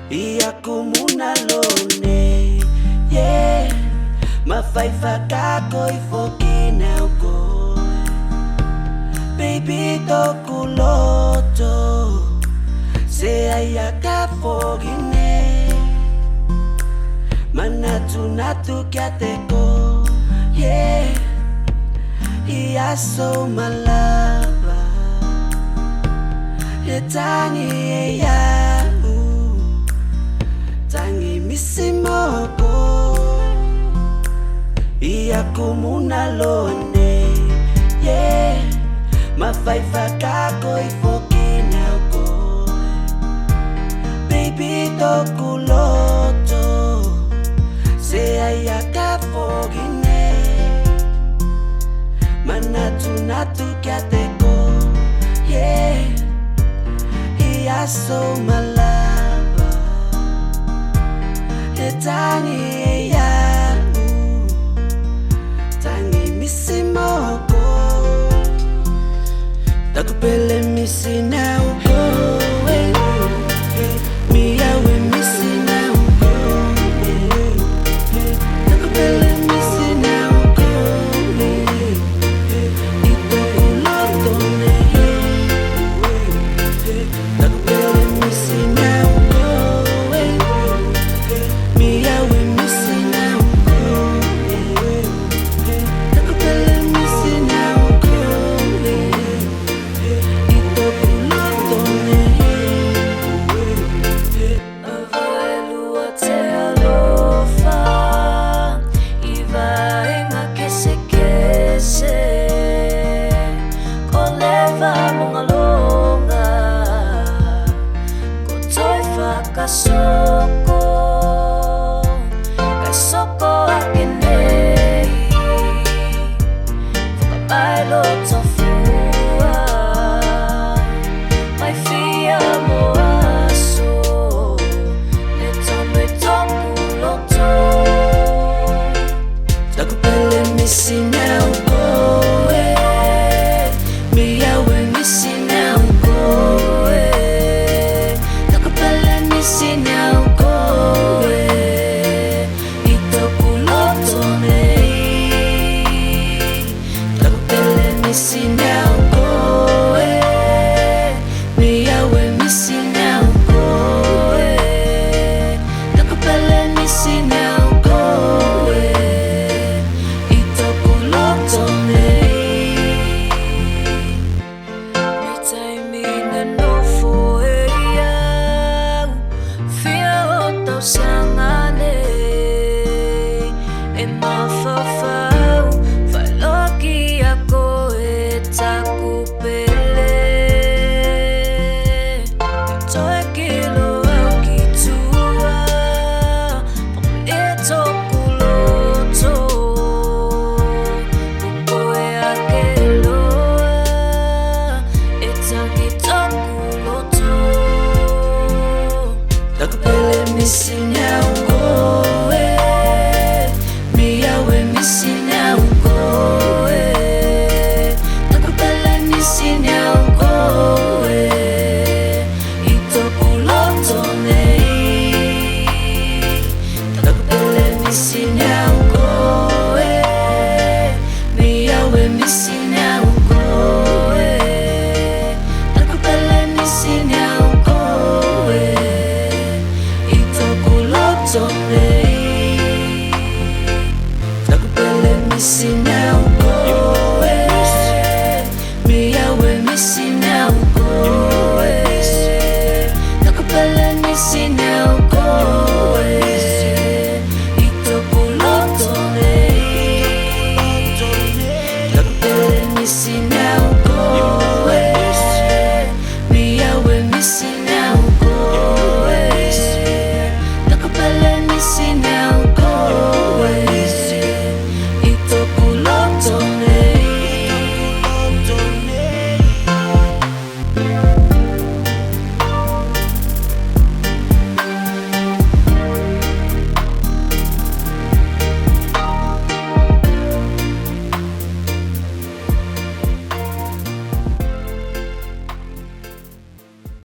Iyaku muna lone, yeah. Mafaifa kako ifoki neau ko, baby tokuloto. Se ayaka fogine, manatu natu kiateko, yeah. Iya so malava, yetangi ya. Tangi Misi moko, iyaku muna lone, yeah. Mafaifa kako ifoki neau ko, baby tokuloto. Se ayaka fogine, manatu natu kiateko, yeah. Iya so malava, tangi ya, tangi Misi moko. Takupele Misi neau ko, Mia we Misi neau ko, takupele Misi neau ko, ito kuloto ne. Takupele Misi neau ko, Mia we Misi neau ko, takupele Misi neau ko, ito kuloto ne. Availua te alofa, iva inga kese kese, koleva mga longa, kotoy fakasoko, kasoko akinei, fukabailo tofua, mai fia moaso, neto kuloto. Takupele Misi neau ko, Mia we Misi neau ko, takupele Misi neau ko, ito kuloto ne. Takupele Misi neau ko, Mia we Misi neau ko, takupele Misi neau ko, ito kuloto ne. Mitai mina no foeya, fia otau sangane, e mafafau, faloki ako e takupele. Toi kilo au kitua, ito kuloto, pupoe akeloa, etangi tokuloto. Takupele Misi neau ko, Mia we Misi neau ko, takupele Misi neau ko, ito kuloto ne. Takupele Misi neau ko, Mia we Misi neau ko, takupele Misi neau ko, ito kuloto ne. Takupele Misi neau ko, Mia we Misi neau ko, takupele Misi neau